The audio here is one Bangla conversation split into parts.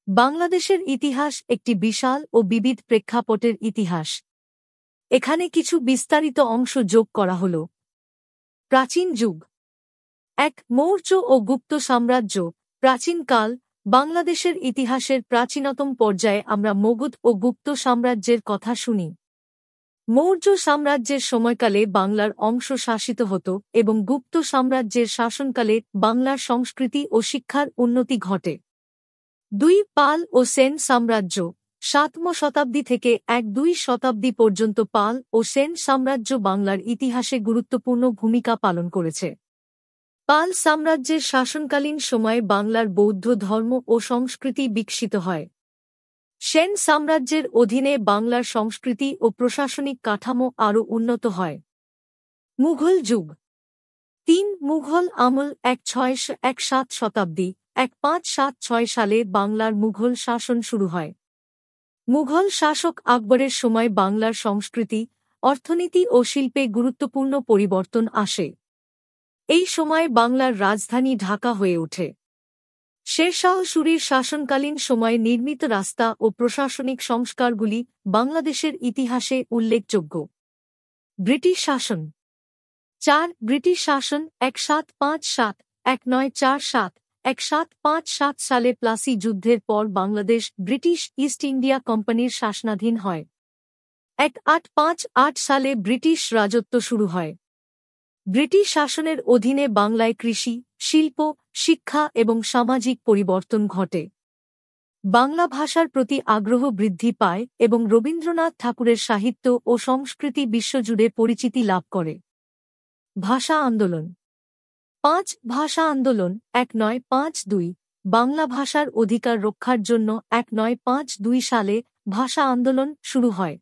বাংলাদেশের ইতিহাস একটি বিশাল ও বিবিধ প্রেক্ষাপটের ইতিহাস। এখানে কিছু বিস্তারিত অংশ যোগ করা হল। প্রাচীন যুগ। ১. মৌর্য ও গুপ্ত সাম্রাজ্য। প্রাচীনকাল। বাংলাদেশের ইতিহাসের প্রাচীনতম পর্যায়ে আমরা মগধ ও গুপ্ত সাম্রাজ্যের কথা শুনি। মৌর্য সাম্রাজ্যের সময়কালে বাংলার অংশ শাসিত হতো এবং গুপ্ত সাম্রাজ্যের শাসনকালে বাংলার সংস্কৃতি ও শিক্ষার উন্নতি ঘটে। ২. পাল ও সেন সাম্রাজ্য। ৭ম শতাব্দী থেকে ১-২ শতাব্দী পর্যন্ত পাল ও সেন সাম্রাজ্য বাংলার ইতিহাসে গুরুত্বপূর্ণ ভূমিকা পালন করেছে। পাল সাম্রাজ্যের শাসনকালীন সময়ে বাংলার বৌদ্ধ ধর্ম ও সংস্কৃতি বিকশিত হয়। সেন সাম্রাজ্যের অধীনে বাংলার সংস্কৃতি ও প্রশাসনিক কাঠামো আরও উন্নত হয়। মুঘল যুগ। ৩. মুঘল আমল ১৬১-১৭ শতাব্দী। ১৫৭৬ সালে বাংলার মুঘল শাসন শুরু হয়। মুঘল শাসক আকবরের সময় বাংলার সংস্কৃতি, অর্থনীতি ও শিল্পে গুরুত্বপূর্ণ পরিবর্তন আসে। এই সময় বাংলার রাজধানী ঢাকা হয়ে ওঠে। শেরশাহ সূরির শাসনকালীন সময়ে নির্মিত রাস্তা ও প্রশাসনিক সংস্কারগুলি বাংলাদেশের ইতিহাসে উল্লেখযোগ্য। ব্রিটিশ শাসন। ৪. ব্রিটিশ শাসন ১৭৫৭-১৯৪৭। ১৭৫৭ সালে প্লাসি যুদ্ধের পর বাংলাদেশ ব্রিটিশ ইস্ট ইন্ডিয়া কোম্পানির শাসনাধীন হয়। ১৮৫৮ সালে ব্রিটিশ রাজত্ব শুরু হয়। ব্রিটিশ শাসনের অধীনে বাংলায় কৃষি, শিল্প, শিক্ষা এবং সামাজিক পরিবর্তন ঘটে। বাংলা ভাষার প্রতি আগ্রহ বৃদ্ধি পায় এবং রবীন্দ্রনাথ ঠাকুরের সাহিত্য ও সংস্কৃতি বিশ্বজুড়ে পরিচিতি লাভ করে। ভাষা আন্দোলন। ৫. ভাষা আন্দোলন ১৯৫২। বাংলা ভাষার অধিকার রক্ষার জন্য ১৯৫২ সালে ভাষা আন্দোলন শুরু হয়।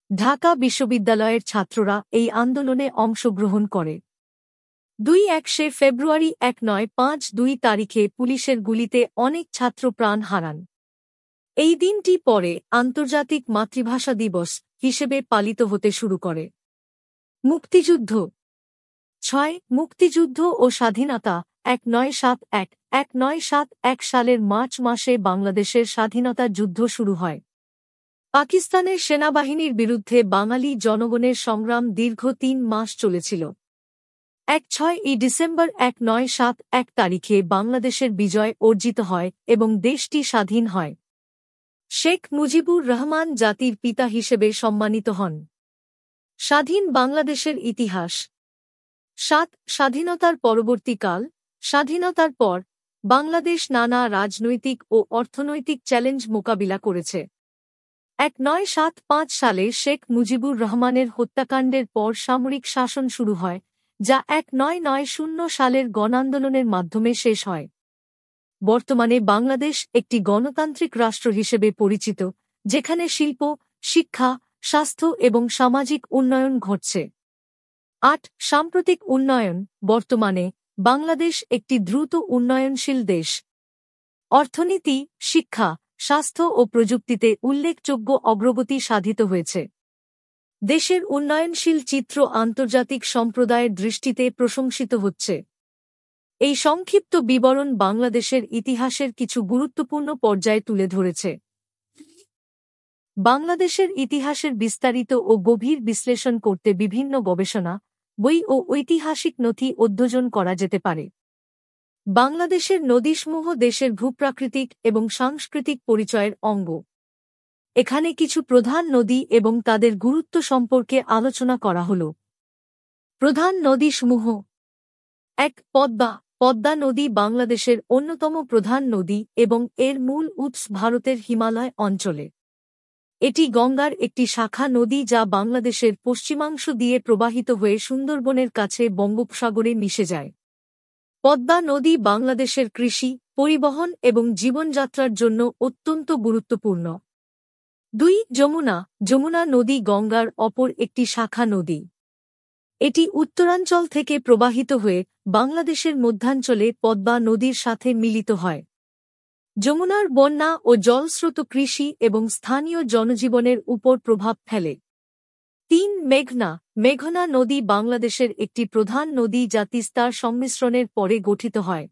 ঢাকা বিশ্ববিদ্যালয়ের ছাত্ররা এই আন্দোলনে অংশগ্রহণ করে। ২. ১শে ফেব্রুয়ারি ১৯৫২ তারিখে পুলিশের গুলিতে অনেক ছাত্র প্রাণ হারান। এই দিনটি পরে আন্তর্জাতিক মাতৃভাষা দিবস হিসেবে পালিত হতে শুরু করে। মুক্তিযুদ্ধ। ৬. মুক্তিযুদ্ধ ও স্বাধীনতা ১৯৭১ সালের মার্চ মাসে বাংলাদেশের স্বাধীনতা যুদ্ধ শুরু হয়। পাকিস্তানের সেনাবাহিনীর বিরুদ্ধে বাঙালি জনগণের সংগ্রাম দীর্ঘ ৩ মাস চলেছিল। ৬ই ডিসেম্বর ১৯৭১ তারিখে বাংলাদেশের বিজয় অর্জিত হয় এবং দেশটি স্বাধীন হয়। শেখ মুজিবুর রহমান জাতির পিতা হিসেবে সম্মানিত হন। স্বাধীন বাংলাদেশের ইতিহাস। ৭. স্বাধীনতার পরবর্তীকাল। স্বাধীনতার পর বাংলাদেশ নানা রাজনৈতিক ও অর্থনৈতিক চ্যালেঞ্জ মোকাবিলা করেছে। ১৯৭৫ সালে শেখ মুজিবুর রহমানের হত্যাকাণ্ডের পর সামরিক শাসন শুরু হয়, যা ১৯৯০ সালের গণআন্দোলনের মাধ্যমে শেষ হয়। বর্তমানে বাংলাদেশ একটি গণতান্ত্রিক রাষ্ট্র হিসেবে পরিচিত, যেখানে শিল্প, শিক্ষা, স্বাস্থ্য এবং সামাজিক উন্নয়ন ঘটছে। ৮. সাম্প্রতিক উন্নয়ন। বর্তমানে বাংলাদেশ একটি দ্রুত উন্নয়নশীল দেশ। অর্থনীতি, শিক্ষা, স্বাস্থ্য ও প্রযুক্তিতে উল্লেখযোগ্য অগ্রগতি সাধিত হয়েছে। দেশের উন্নয়নশীল চিত্র আন্তর্জাতিক সম্প্রদায়ের দৃষ্টিতে প্রশংসিত হচ্ছে। এই সংক্ষিপ্ত বিবরণ বাংলাদেশের ইতিহাসের কিছু গুরুত্বপূর্ণ পর্যায় তুলে ধরেছে। বাংলাদেশের ইতিহাসের বিস্তারিত ও গভীর বিশ্লেষণ করতে বিভিন্ন গবেষণা, বই ও ঐতিহাসিক নথি অধ্যয়ন করা যেতে পারে। বাংলাদেশের নদীসমূহ দেশের ভূপ্রাকৃতিক এবং সাংস্কৃতিক পরিচয়ের অঙ্গ। এখানে কিছু প্রধান নদী এবং তাদের গুরুত্ব সম্পর্কে আলোচনা করা হল। প্রধান নদীসমূহ। ১. পদ্মা। পদ্মা নদী বাংলাদেশের অন্যতম প্রধান নদী এবং এর মূল উৎস ভারতের হিমালয় অঞ্চলে। এটি গঙ্গার একটি শাখা নদী যা বাংলাদেশের পশ্চিমাংশ দিয়ে প্রবাহিত হয়ে সুন্দরবনের কাছে বঙ্গোপসাগরে মিশে যায়। পদ্মা নদী বাংলাদেশের কৃষি, পরিবহন এবং জীবনযাত্রার জন্য অত্যন্ত গুরুত্বপূর্ণ। ২. যমুনা। যমুনা নদী গঙ্গার অপর একটি শাখা নদী। এটি উত্তরাঞ্চল থেকে প্রবাহিত হয়ে বাংলাদেশের মধ্যাঞ্চলে পদ্মা নদীর সাথে মিলিত হয়। যমুনার বন্যা ও জলস্রোত কৃষি এবং স্থানীয় জনজীবনের উপর প্রভাব ফেলে। ৩. মেঘনা। মেঘনা নদী বাংলাদেশের একটি প্রধান নদী যা তিস্তার সংমিশ্রণের পরে গঠিত হয়।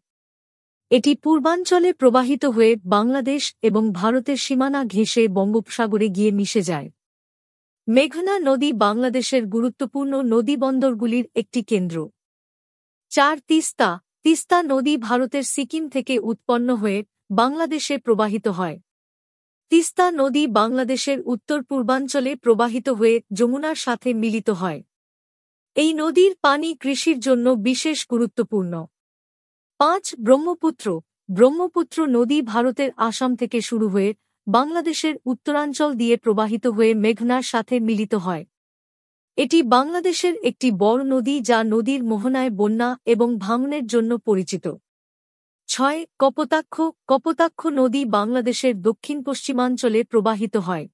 এটি পূর্বাঞ্চলে প্রবাহিত হয়ে বাংলাদেশ এবং ভারতের সীমানা ঘেঁষে বঙ্গোপসাগরে গিয়ে মিশে যায়। মেঘনা নদী বাংলাদেশের গুরুত্বপূর্ণ নদীবন্দরগুলির একটি কেন্দ্র। ৪ তিস্তা। তিস্তা নদী ভারতের সিকিম থেকে উৎপন্ন হয়ে বাংলাদেশে প্রবাহিত হয়। তিস্তা নদী বাংলাদেশের উত্তর পূর্বাঞ্চলে প্রবাহিত হয়ে যমুনার সাথে মিলিত হয়। এই নদীর পানি কৃষির জন্য বিশেষ গুরুত্বপূর্ণ। ৫ ব্রহ্মপুত্র। ব্রহ্মপুত্র নদী ভারতের আসাম থেকে শুরু হয়ে বাংলাদেশের উত্তরাঞ্চল দিয়ে প্রবাহিত হয়ে মেঘনার সাথে মিলিত হয়। এটি বাংলাদেশের একটি বড় নদী যা নদীর মোহনায় বন্যা এবং ভাঙনের জন্য পরিচিত। ৬ কপোতাক্ষ। কপোতাক্ষ নদী বাংলাদেশের দক্ষিণ পশ্চিমাঞ্চলে প্রবাহিত হয়।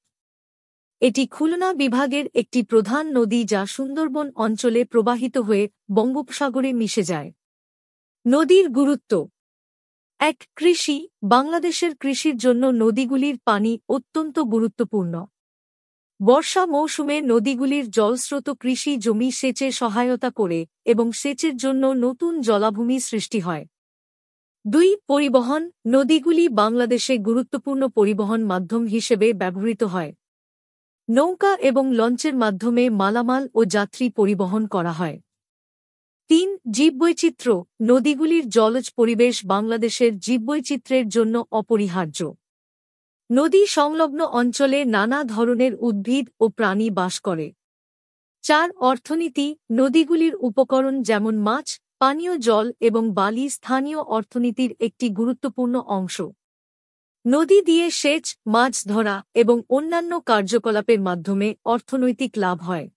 এটি খুলনা বিভাগের একটি প্রধান নদী যা সুন্দরবন অঞ্চলে প্রবাহিত হয়ে বঙ্গোপসাগরে মিশে যায়। নদীর গুরুত্ব। ১ কৃষি। বাংলাদেশের কৃষির জন্য নদীগুলির পানি অত্যন্ত গুরুত্বপূর্ণ। বর্ষা মৌসুমে নদীগুলির জলস্রোত কৃষি জমি সেচে সহায়তা করে এবং সেচের জন্য নতুন জলাভূমি সৃষ্টি হয়। ২ পরিবহন। নদীগুলি বাংলাদেশে গুরুত্বপূর্ণ পরিবহন মাধ্যম হিসেবে ব্যবহৃত হয়। নৌকা এবং লঞ্চের মাধ্যমে মালামাল ও যাত্রী পরিবহন করা হয়। ৩ জীববৈচিত্র্য। নদীগুলির জলজ পরিবেশ বাংলাদেশের জীববৈচিত্র্যের জন্য অপরিহার্য। নদী সংলগ্ন অঞ্চলে নানা ধরনের উদ্ভিদ ও প্রাণী বাস করে। ৪ অর্থনীতি। নদীগুলির উপকরণ যেমন মাছ, পানীয় জল এবং বালি স্থানীয় অর্থনীতির একটি গুরুত্বপূর্ণ অংশ। নদী দিয়ে সেচ, মাছ ধরা এবং অন্যান্য কার্যকলাপের মাধ্যমে অর্থনৈতিক লাভ হয়।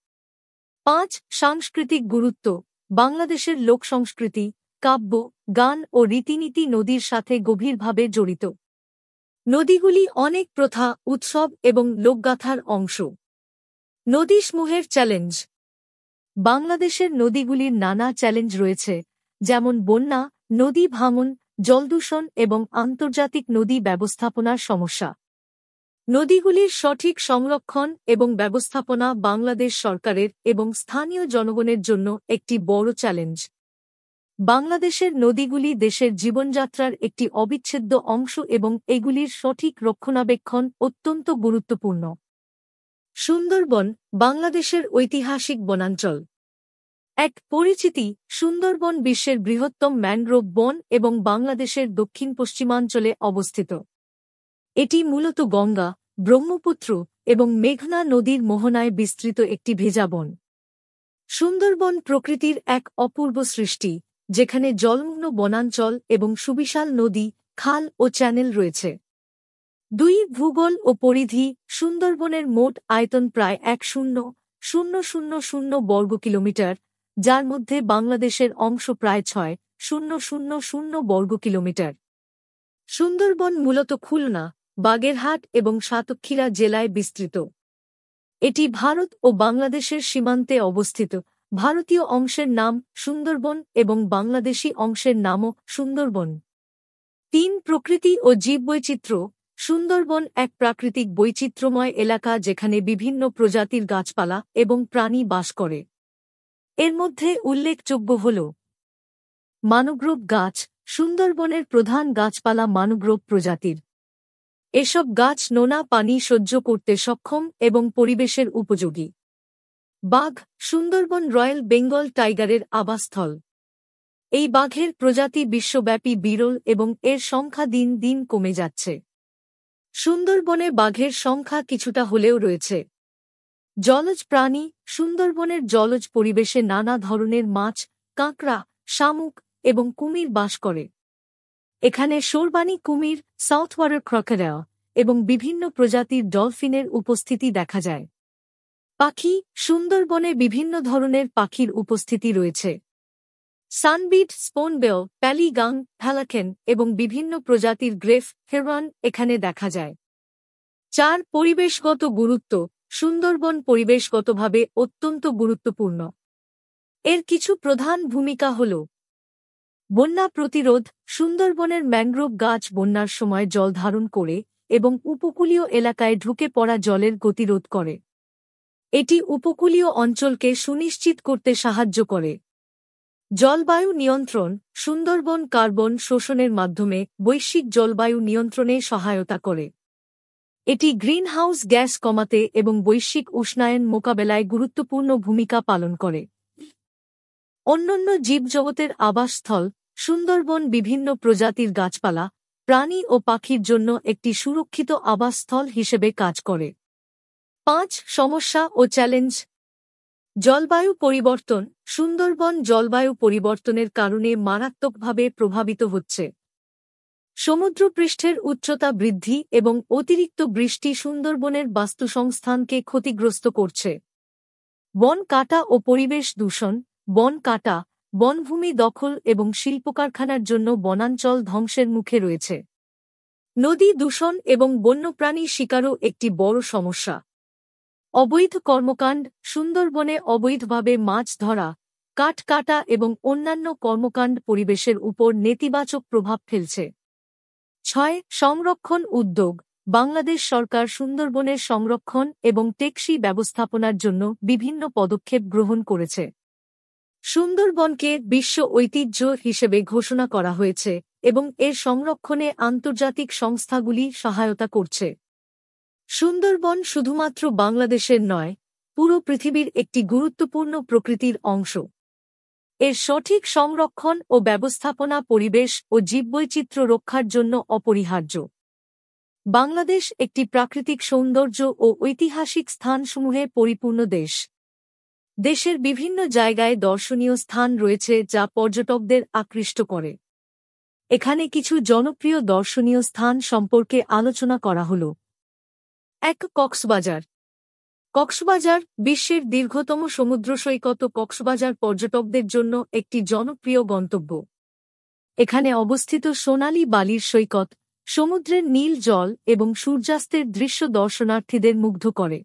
৫ সাংস্কৃতিক গুরুত্ব। বাংলাদেশের লোকসংস্কৃতি, কাব্য, গান ও রীতিনীতি নদীর সাথে গভীরভাবে জড়িত। নদীগুলি অনেক প্রথা, উৎসব এবং লোকগাথার অংশ। নদীসমূহের চ্যালেঞ্জ। বাংলাদেশের নদীগুলির নানা চ্যালেঞ্জ রয়েছে, যেমন বন্যা, নদী ভাঙন, জলদূষণ এবং আন্তর্জাতিক নদী ব্যবস্থাপনার সমস্যা। নদীগুলির সঠিক সংরক্ষণ এবং ব্যবস্থাপনা বাংলাদেশ সরকারের এবং স্থানীয় জনগণের জন্য একটি বড় চ্যালেঞ্জ। বাংলাদেশের নদীগুলি দেশের জীবনযাত্রার একটি অবিচ্ছেদ্য অংশ এবং এগুলির সঠিক রক্ষণাবেক্ষণ অত্যন্ত গুরুত্বপূর্ণ। সুন্দরবন, বাংলাদেশের ঐতিহাসিক বনাঞ্চল। ১ পরিচিতি। সুন্দরবন বিশ্বের বৃহত্তম ম্যানগ্রোভ বন এবং বাংলাদেশের দক্ষিণ পশ্চিমাঞ্চলে অবস্থিত। এটি মূলত গঙ্গা, ব্রহ্মপুত্র এবং মেঘনা নদীর মোহনায় বিস্তৃত একটি ভেজা বন। সুন্দরবন প্রকৃতির এক অপূর্ব সৃষ্টি, যেখানে জলমগ্ন বনাঞ্চল এবং সুবিশাল নদী, খাল ও চ্যানেল রয়েছে। ২ ভূগোল ও পরিধি। সুন্দরবনের মোট আয়তন প্রায় ১,০০,০০০ বর্গ কিলোমিটার, যার মধ্যে বাংলাদেশের অংশ প্রায় ৬,০০০ বর্গ কিলোমিটার। সুন্দরবন মূলত খুলনা, বাগেরহাট এবং সাতক্ষীরা জেলায় বিস্তৃত। এটি ভারত ও বাংলাদেশের সীমান্তে অবস্থিত। ভারতীয় অংশের নাম সুন্দরবন এবং বাংলাদেশী অংশের নামও সুন্দরবন। ৩ প্রকৃতি ও জীববৈচিত্র্য। সুন্দরবন এক প্রাকৃতিক বৈচিত্র্যময় এলাকা যেখানে বিভিন্ন প্রজাতির গাছপালা এবং প্রাণী বাস করে। এর মধ্যে উল্লেখযোগ্য হল ম্যানগ্রোভ গাছ। সুন্দরবনের প্রধান গাছপালা ম্যানগ্রোভ প্রজাতির। এসব গাছ নোনা পানি সহ্য করতে সক্ষম এবং পরিবেশের উপযোগী। বাঘ। সুন্দরবন রয়্যাল বেঙ্গল টাইগারের আবাসস্থল। এই বাঘের প্রজাতি বিশ্বব্যাপী বিরল এবং এর সংখ্যা দিন দিন কমে যাচ্ছে। সুন্দরবনে বাঘের সংখ্যা কিছুটা হলেও রয়েছে। জলজ প্রাণী। সুন্দরবনের জলজ পরিবেশে নানা ধরনের মাছ, কাঁকড়া, শামুক এবং কুমির বাস করে। এখানে শোরবানি কুমির, সাউথ ওয়াটার ক্রকোডাইল এবং বিভিন্ন প্রজাতির ডলফিনের উপস্থিতি দেখা যায়। পাখি। সুন্দরবনে বিভিন্ন ধরনের পাখির উপস্থিতি রয়েছে। সানবিট, স্পোনবিল, প্যালিগাং, ফ্যালাকেন এবং বিভিন্ন প্রজাতির গ্রেফ, হেরন এখানে দেখা যায়। ৪ পরিবেশগত গুরুত্ব। সুন্দরবন পরিবেশগতভাবে অত্যন্ত গুরুত্বপূর্ণ। এর কিছু প্রধান ভূমিকা হল বন্যা প্রতিরোধ। সুন্দরবনের ম্যানগ্রোভ গাছ বন্যার সময় জল ধারণ করে এবং উপকূলীয় এলাকায় ঢুকে পড়া জলের গতিরোধ করে। এটি উপকূলীয় অঞ্চলকে সুনিশ্চিত করতে সাহায্য করে। জলবায়ু নিয়ন্ত্রণ সুন্দরবন কার্বন শোষণের মাধ্যমে বৈশ্বিক জলবায়ু নিয়ন্ত্রণে সহায়তা করে। এটি গ্রিনহাউস গ্যাস কমাতে এবং বৈশ্বিক উষ্ণায়ন মোকাবেলায় গুরুত্বপূর্ণ ভূমিকা পালন করে। অন্যান্য জীবজগতের আবাসস্থল সুন্দরবন বিভিন্ন প্রজাতির গাছপালা, প্রাণী ও পাখির জন্য একটি সুরক্ষিত আবাসস্থল হিসেবে কাজ করে। 5 সমস্যা ও চ্যালেঞ্জ। জলবায়ু পরিবর্তন সুন্দরবন জলবায়ু পরিবর্তনের কারণে মারাত্মকভাবে প্রভাবিত হচ্ছে। সমুদ্রপৃষ্ঠের উচ্চতা বৃদ্ধি এবং অতিরিক্ত বৃষ্টি সুন্দরবনের বাস্তুসংস্থানকে ক্ষতিগ্রস্ত করছে। বন কাটা ও পরিবেশ দূষণ বন কাটা, বনভূমি দখল এবং শিল্পকারখানার জন্য বনাঞ্চল ধ্বংসের মুখে রয়েছে। নদী দূষণ এবং বন্যপ্রাণী শিকারও একটি বড় সমস্যা। অবৈধ কর্মকাণ্ড সুন্দরবনে অবৈধভাবে মাছ ধরা, কাঠ কাটা এবং অন্যান্য কর্মকাণ্ড পরিবেশের উপর নেতিবাচক প্রভাব ফেলছে। 6 সংরক্ষণ উদ্যোগ বাংলাদেশ সরকার সুন্দরবনের সংরক্ষণ এবং টেকসই ব্যবস্থাপনার জন্য বিভিন্ন পদক্ষেপ গ্রহণ করেছে। সুন্দরবনকে বিশ্ব ঐতিহ্য হিসেবে ঘোষণা করা হয়েছে এবং এর সংরক্ষণে আন্তর্জাতিক সংস্থাগুলি সহায়তা করছে। সুন্দরবন শুধুমাত্র বাংলাদেশের নয়, পুরো পৃথিবীর একটি গুরুত্বপূর্ণ প্রকৃতির অংশ। এর সঠিক সংরক্ষণ ও ব্যবস্থাপনা পরিবেশ ও জীববৈচিত্র্য রক্ষার জন্য অপরিহার্য। বাংলাদেশ একটি প্রাকৃতিক সৌন্দর্য ও ঐতিহাসিক স্থানসমূহে পরিপূর্ণ দেশ। দেশের বিভিন্ন জায়গায় দর্শনীয় স্থান রয়েছে যা পর্যটকদের আকৃষ্ট করে। এখানে কিছু জনপ্রিয় দর্শনীয় স্থান সম্পর্কে আলোচনা করা হল। 1 কক্সবাজার। কক্সবাজার বিশ্বের দীর্ঘতম সমুদ্র সৈকত কক্সবাজার পর্যটকদের জন্য একটি জনপ্রিয় গন্তব্য। এখানে অবস্থিত সোনালী বালির সৈকত, সমুদ্রের নীল জল এবং সূর্যাস্তের দৃশ্য দর্শনার্থীদের মুগ্ধ করে।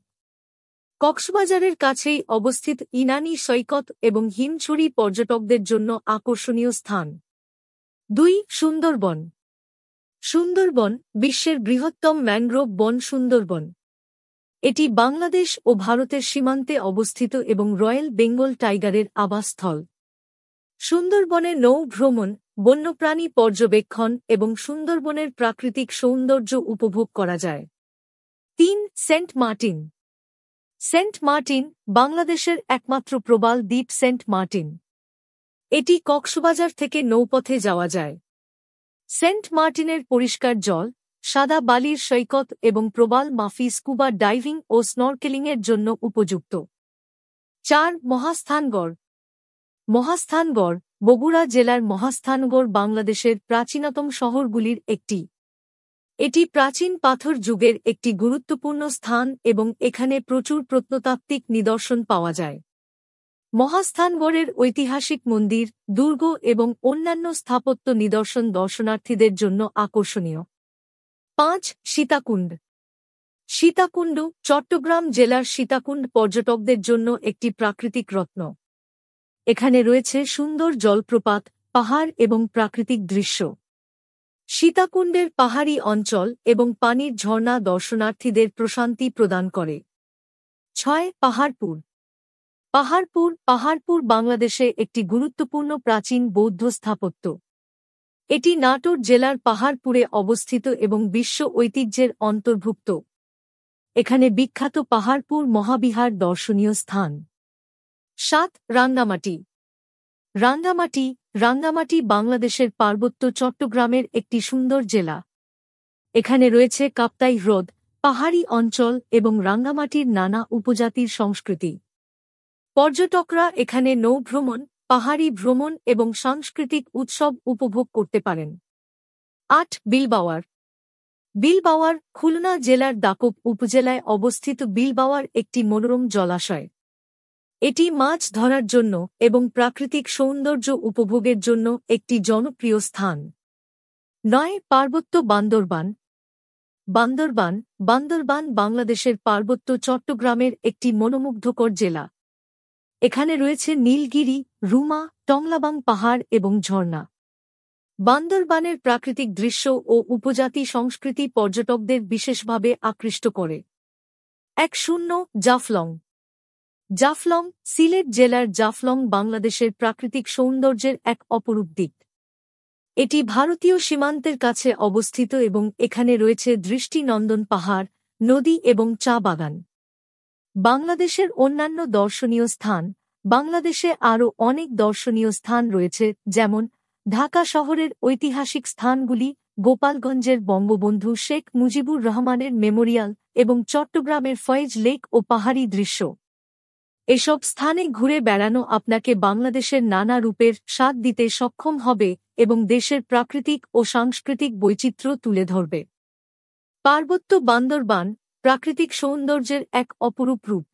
কক্সবাজারের কাছেই অবস্থিত ইনানী সৈকত এবং হিমছড়ি পর্যটকদের জন্য আকর্ষণীয় স্থান। 2 সুন্দরবন। সুন্দরবন বিশ্বের বৃহত্তম ম্যানগ্রোভ বন সুন্দরবন। এটি বাংলাদেশ ও ভারতের সীমান্তে অবস্থিত এবং রয়্যাল বেঙ্গল টাইগারের আবাসস্থল। সুন্দরবনে নৌ ভ্রমণ, বন্যপ্রাণী পর্যবেক্ষণ এবং সুন্দরবনের প্রাকৃতিক সৌন্দর্য উপভোগ করা যায়। 3 সেন্ট মার্টিন। সেন্ট মার্টিন বাংলাদেশের একমাত্র প্রবাল দ্বীপ সেন্ট মার্টিন। এটি কক্সবাজার থেকে নৌপথে যাওয়া যায়। সেন্ট মার্টিনের পরিষ্কার জল, সাদা বালির সৈকত এবং প্রবাল মাফি স্কুবা ডাইভিং ও স্নরকেলিংয়ের জন্য উপযুক্ত। 4 মহাস্থানগড়। মহাস্থানগড় বগুড়া জেলার মহাস্থানগড় বাংলাদেশের প্রাচীনতম শহরগুলির একটি। এটি প্রাচীন পাথর যুগের একটি গুরুত্বপূর্ণ স্থান এবং এখানে প্রচুর প্রত্নতাত্ত্বিক নিদর্শন পাওয়া যায়। মহাস্থানগড়ের ঐতিহাসিক মন্দির, দুর্গ এবং অন্যান্য স্থাপত্য নিদর্শন দর্শনার্থীদের জন্য আকর্ষণীয়। 5 সীতাকুণ্ড। সীতাকুণ্ড চট্টগ্রাম জেলার সীতাকুণ্ড পর্যটকদের জন্য একটি প্রাকৃতিক রত্ন। এখানে রয়েছে সুন্দর জলপ্রপাত, পাহাড় এবং প্রাকৃতিক দৃশ্য। সীতাকুণ্ডের পাহাড়ি অঞ্চল এবং পানির ঝর্ণা দর্শনার্থীদের প্রশান্তি প্রদান করে। 6 পাহাড়পুর। পাহাড়পুর বাংলাদেশে একটি গুরুত্বপূর্ণ প্রাচীন বৌদ্ধ স্থাপত্য। এটি নাটোর জেলার পাহাড়পুরে অবস্থিত এবং বিশ্ব ঐতিহ্যের অন্তর্ভুক্ত। এখানে বিখ্যাত পাহাড়পুর মহাবিহার দর্শনীয় স্থান। 7 রাঙ্গামাটি। রাঙ্গামাটি বাংলাদেশের পার্বত্য চট্টগ্রামের একটি সুন্দর জেলা। এখানে রয়েছে কাপ্তাই হ্রদ, পাহাড়ি অঞ্চল এবং রাঙ্গামাটির নানা উপজাতির সংস্কৃতি। পর্যটকরা এখানে নৌভ্রমণ, পাহাড়ি ভ্রমণ এবং সাংস্কৃতিক উৎসব উপভোগ করতে পারেন। 8 বিলবাওয়ার খুলনা জেলার দাকব উপজেলায় অবস্থিত বিলবাওয়ার একটি মনোরম জলাশয়। এটি মাছ ধরার জন্য এবং প্রাকৃতিক সৌন্দর্য উপভোগের জন্য একটি জনপ্রিয় স্থান। 9 পার্বত্য বান্দরবান বাংলাদেশের পার্বত্য চট্টগ্রামের একটি মনোমুগ্ধকর জেলা। এখানে রয়েছে নীলগিরি, রুমা, টংলাবাং পাহাড় এবং ঝর্ণা। বান্দরবানের প্রাকৃতিক দৃশ্য ও উপজাতি সংস্কৃতি পর্যটকদের বিশেষভাবে আকৃষ্ট করে। 10 জাফলং। জাফলং, সিলেট জেলার জাফলং বাংলাদেশের প্রাকৃতিক সৌন্দর্যের এক অপরূপ দিক। এটি ভারতীয় সীমান্তের কাছে অবস্থিত এবং এখানে রয়েছে দৃষ্টিনন্দন পাহাড়, নদী এবং চা বাগান। বাংলাদেশের অন্যান্য দর্শনীয় স্থান। বাংলাদেশে আরও অনেক দর্শনীয় স্থান রয়েছে, যেমন ঢাকা শহরের ঐতিহাসিক স্থানগুলি, গোপালগঞ্জের বঙ্গবন্ধু শেখ মুজিবুর রহমানের মেমোরিয়াল এবং চট্টগ্রামের ফয়েজ লেক ও পাহাড়ি দৃশ্য। এসব স্থানে ঘুরে বেড়ানো আপনাকে বাংলাদেশের নানা রূপের স্বাদ দিতে সক্ষম হবে এবং দেশের প্রাকৃতিক ও সাংস্কৃতিক বৈচিত্র্য তুলে ধরবে। পার্বত্য বান্দরবান, প্রাকৃতিক সৌন্দর্যের এক অপরূপ রূপ।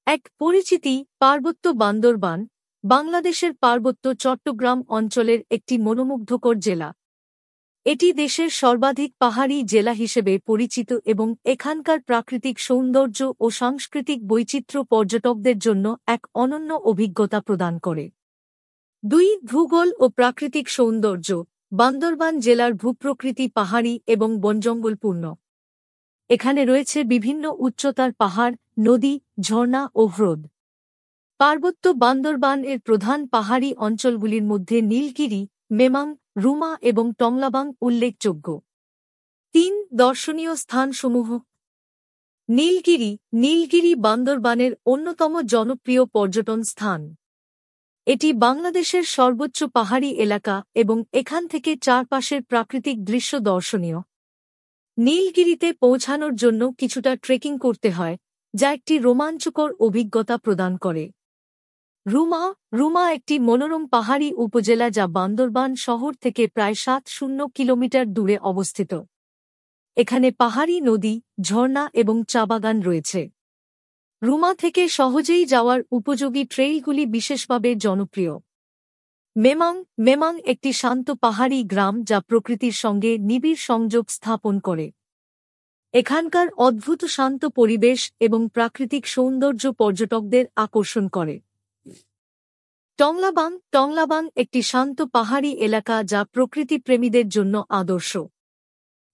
এক পরিচিতি। পার্বত্য বান্দরবান বাংলাদেশের পার্বত্য চট্টগ্রাম অঞ্চলের একটি মনোমুগ্ধকর জেলা। এটি দেশের সর্বাধিক পাহাড়ি জেলা হিসেবে পরিচিত এবং এখানকার প্রাকৃতিক সৌন্দর্য ও সাংস্কৃতিক বৈচিত্র্য পর্যটকদের জন্য এক অনন্য অভিজ্ঞতা প্রদান করে। ২. ভূগোল ও প্রাকৃতিক সৌন্দর্য। বান্দরবান জেলার ভূপ্রকৃতি পাহাড়ি এবং বনজঙ্গলপূর্ণ। এখানে রয়েছে বিভিন্ন উচ্চতার পাহাড়, নদী, ঝর্ণা ও হ্রদ। পার্বত্য বান্দরবান এর প্রধান পাহাড়ি অঞ্চলগুলির মধ্যে নীলগিরি, মেমাং, রুমা এবং টংলাবাং উল্লেখযোগ্য। ৩. দর্শনীয় স্থানসমূহ। নীলগিরি। নীলগিরি বান্দরবানের অন্যতম জনপ্রিয় পর্যটন স্থান। এটি বাংলাদেশের সর্বোচ্চ পাহাড়ি এলাকা এবং এখান থেকে চারপাশের প্রাকৃতিক দৃশ্য দর্শনীয়। নীলগিরিতে পৌঁছানোর জন্য কিছুটা ট্রেকিং করতে হয়, যা একটি রোমাঞ্চকর অভিজ্ঞতা প্রদান করে। রুমা। রুমা একটি মনোরম পাহাড়ি উপজেলা যা বান্দরবান শহর থেকে প্রায় ৭০ কিলোমিটার দূরে অবস্থিত। এখানে পাহাড়ি নদী, ঝর্ণা এবং চা বাগান রয়েছে। রুমা থেকে সহজেই যাওয়ার উপযোগী ট্রেইলগুলি বিশেষভাবে জনপ্রিয়। মেমাং। মেমাং একটি শান্ত পাহাড়ি গ্রাম যা প্রকৃতির সঙ্গে নিবিড় সংযোগ স্থাপন করে। এখানকার অদ্ভুত শান্ত পরিবেশ এবং প্রাকৃতিক সৌন্দর্য পর্যটকদের আকর্ষণ করে। টংলাবাং। টংলাবাং একটি শান্ত পাহাড়ি এলাকা যা প্রকৃতিপ্রেমীদের জন্য আদর্শ।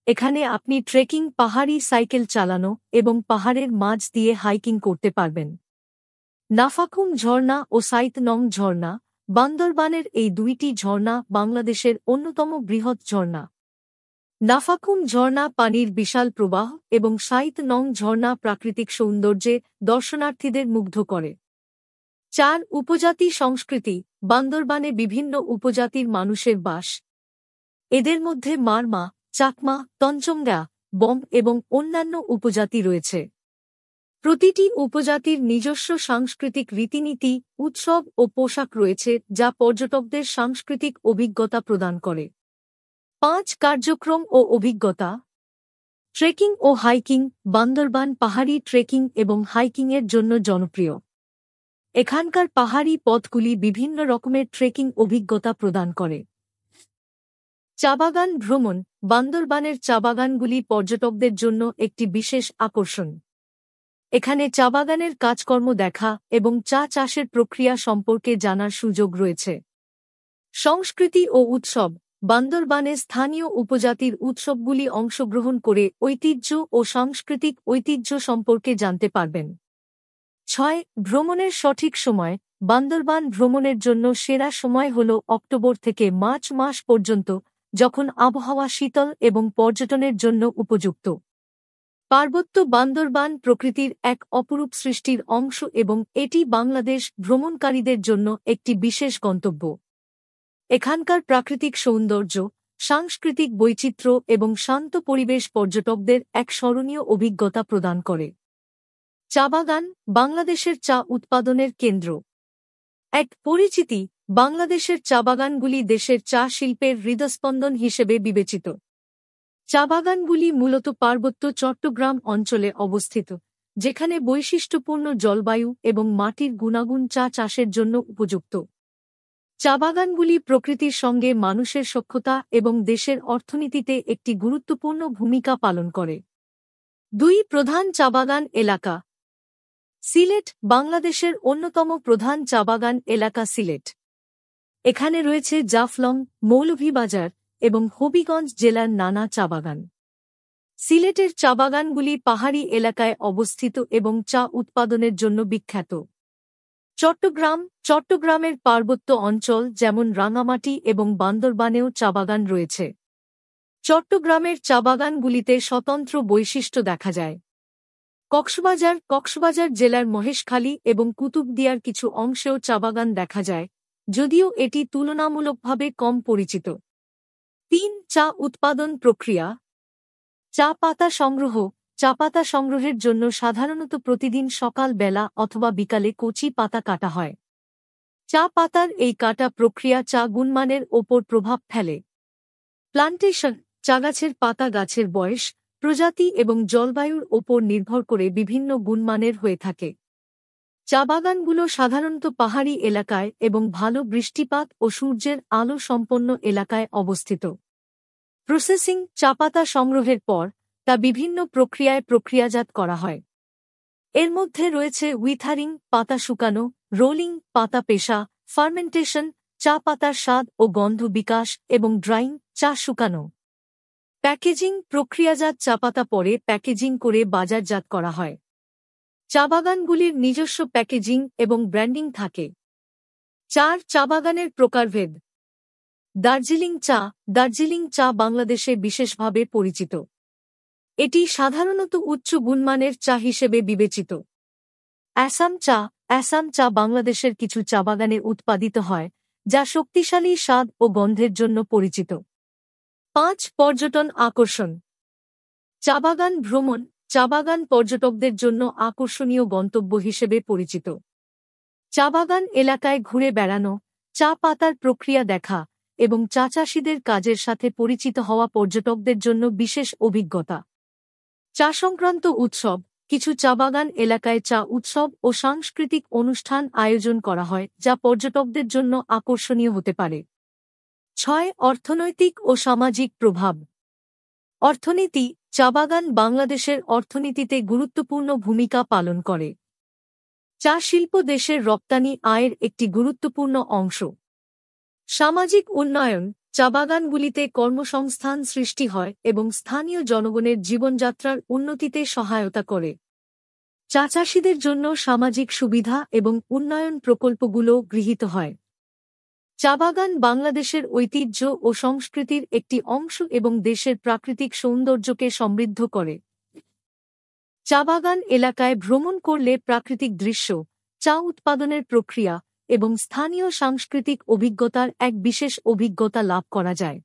এখানে আপনি ট্রেকিং, পাহাড়ি সাইকেল চালানো এবং পাহাড়ের মাঝ দিয়ে হাইকিং করতে পারবেন। নাফাকুম ঝর্ণা ও সাইতনং ঝর্ণা। বান্দরবানের এই দুইটি ঝর্ণা বাংলাদেশের অন্যতম বৃহৎ ঝর্ণা। নাফাকুম ঝর্ণা পানির বিশাল প্রবাহ এবং সাইতনং ঝর্ণা প্রাকৃতিক সৌন্দর্যে দর্শনার্থীদের মুগ্ধ করে। ৪. উপজাতি সংস্কৃতি। বান্দরবানে বিভিন্ন উপজাতির মানুষের বাস। এদের মধ্যে মারমা, চাকমা, তঞ্চঙ্গা, বম এবং অন্যান্য উপজাতি রয়েছে। প্রতিটি উপজাতির নিজস্ব সাংস্কৃতিক রীতিনীতি, উৎসব ও পোশাক রয়েছে যা পর্যটকদের সাংস্কৃতিক অভিজ্ঞতা প্রদান করে। ৫. কার্যক্রম ও অভিজ্ঞতা। ট্রেকিং ও হাইকিং। বান্দরবান পাহাড়ি ট্রেকিং এবং হাইকিংয়ের জন্য জনপ্রিয়। এখানকার পাহাড়ি পথগুলি বিভিন্ন রকমের ট্রেকিং অভিজ্ঞতা প্রদান করে। চা বাগান ভ্রমণ। বান্দরবানের চা বাগানগুলি পর্যটকদের জন্য একটি বিশেষ আকর্ষণ। এখানে চা বাগানের কাজকর্ম দেখা এবং চা চাষের প্রক্রিয়া সম্পর্কে জানার সুযোগ রয়েছে। সংস্কৃতি ও উৎসব। বান্দরবানে স্থানীয় উপজাতির উৎসবগুলি অংশগ্রহণ করে ঐতিহ্য ও সাংস্কৃতিক ঐতিহ্য সম্পর্কে জানতে পারবেন। ৬. ভ্রমণের সঠিক সময়। বান্দরবান ভ্রমণের জন্য সেরা সময় হল অক্টোবর থেকে মার্চ মাস পর্যন্ত, যখন আবহাওয়া শীতল এবং পর্যটনের জন্য উপযুক্ত। পার্বত্য বান্দরবান প্রকৃতির এক অপরূপ সৃষ্টির অংশ এবং এটি বাংলাদেশ ভ্রমণকারীদের জন্য একটি বিশেষ গন্তব্য। এখানকার প্রাকৃতিক সৌন্দর্য, সাংস্কৃতিক বৈচিত্র্য এবং শান্ত পরিবেশ পর্যটকদের এক স্মরণীয় অভিজ্ঞতা প্রদান করে। চা বাগান। বাংলাদেশের চা উৎপাদনের কেন্দ্র। এক পরিচিতি। বাংলাদেশের চা বাগানগুলি দেশের চা শিল্পের হৃদস্পন্দন হিসেবে বিবেচিত। চা বাগানগুলি মূলত পার্বত্য চট্টগ্রাম অঞ্চলে অবস্থিত, যেখানে বৈশিষ্ট্যপূর্ণ জলবায়ু এবং মাটির গুণাগুণ চা চাষের জন্য উপযুক্ত। চা বাগানগুলি প্রকৃতির সঙ্গে মানুষের সখ্যতা এবং দেশের অর্থনীতিতে একটি গুরুত্বপূর্ণ ভূমিকা পালন করে। ২. প্রধান চা বাগান এলাকা। সিলেট। বাংলাদেশের অন্যতম প্রধান চা বাগান এলাকা সিলেট। এখানে রয়েছে জাফলং, মৌলভীবাজার এবং হবিগঞ্জ জেলার নানা চা বাগান। সিলেটের চা বাগানগুলি পাহাড়ি এলাকায় অবস্থিত এবং চা উৎপাদনের জন্য বিখ্যাত। চট্টগ্রামের পার্বত্য অঞ্চল যেমন রাঙামাটি এবং বান্দরবানেও চা বাগান রয়েছে। চট্টগ্রামের চা বাগানগুলিতে স্বতন্ত্র বৈশিষ্ট্য দেখা যায়। কক্সবাজার জেলার মহেশখালী এবং কুতুবদিয়ার কিছু অংশেও চা বাগান দেখা যায়, যদিও এটি তুলনামূলকভাবে কম পরিচিত। ৩. চা উৎপাদন প্রক্রিয়া। চা পাতা সংগ্রহ। চা পাতা সংগ্রহের জন্য সাধারণত প্রতিদিন সকাল বেলা অথবা বিকালে কচি পাতা কাটা হয়। চা পাতার এই কাটা প্রক্রিয়া চা গুণমানের ওপর প্রভাব ফেলে। প্লান্টেশন। চা গাছের পাতা গাছের বয়স, প্রজাতি এবং জলবায়ুর ওপর নির্ভর করে বিভিন্ন গুণমানের হয়ে থাকে। চা বাগানগুলো সাধারণত পাহাড়ি এলাকায় এবং ভালো বৃষ্টিপাত ও সূর্যের আলো সম্পন্ন এলাকায় অবস্থিত। প্রসেসিং। চা পাতা সংগ্রহের পর তা বিভিন্ন প্রক্রিয়ায় প্রক্রিয়াজাত করা হয়। এর মধ্যে রয়েছে উইথারিং, পাতা শুকানো, রোলিং, পাতা পেশা, ফার্মেন্টেশন, চা পাতার স্বাদ ও গন্ধ বিকাশ এবং ড্রাইং, চা শুকানো। প্যাকেজিং। প্রক্রিয়াজাত চা পাতা পরে প্যাকেজিং করে বাজারজাত করা হয়। চা বাগানগুলির নিজস্ব প্যাকেজিং এবং ব্র্যান্ডিং থাকে। ৪. চা বাগানের প্রকারভেদ। দার্জিলিং চা বাংলাদেশে বিশেষভাবে পরিচিত। এটি সাধারণত উচ্চ গুণমানের চা হিসেবে বিবেচিত। অ্যাসাম চা বাংলাদেশের কিছু চা বাগানে উৎপাদিত হয়, যা শক্তিশালী স্বাদ ও গন্ধের জন্য পরিচিত। ৫. পর্যটন আকর্ষণ। চা বাগান ভ্রমণ। চা বাগান পর্যটকদের জন্য আকর্ষণীয় গন্তব্য হিসেবে পরিচিত। চা বাগান এলাকায় ঘুরে বেড়ানো, চা পাতার প্রক্রিয়া দেখা এবং চা চাষিদের কাজের সাথে পরিচিত হওয়া পর্যটকদের জন্য বিশেষ অভিজ্ঞতা। চা সংক্রান্ত উৎসব। কিছু চা বাগান এলাকায় চা উৎসব ও সাংস্কৃতিক অনুষ্ঠান আয়োজন করা হয়, যা পর্যটকদের জন্য আকর্ষণীয় হতে পারে। ৬. অর্থনৈতিক ও সামাজিক প্রভাব। অর্থনীতি। চা বাগান বাংলাদেশের অর্থনীতিতে গুরুত্বপূর্ণ ভূমিকা পালন করে। চা শিল্প দেশের রপ্তানি আয়ের একটি গুরুত্বপূর্ণ অংশ। সামাজিক উন্নয়ন। চা বাগানগুলিতে কর্মসংস্থান সৃষ্টি হয় এবং স্থানীয় জনগণের জীবনযাত্রার উন্নতিতে সহায়তা করে। চা চাষিদের জন্য সামাজিক সুবিধা এবং উন্নয়ন প্রকল্পগুলো গৃহীত হয়। চা বাগান বাংলাদেশের ঐতিহ্য ও সংস্কৃতির একটি অংশ এবং দেশের প্রাকৃতিক সৌন্দর্যকে সমৃদ্ধ করে। চা বাগান এলাকায় ভ্রমণ করলে প্রাকৃতিক দৃশ্য, চা উৎপাদনের প্রক্রিয়া এবং স্থানীয় সাংস্কৃতিক অভিজ্ঞতার এক বিশেষ অভিজ্ঞতা লাভ করা যায়।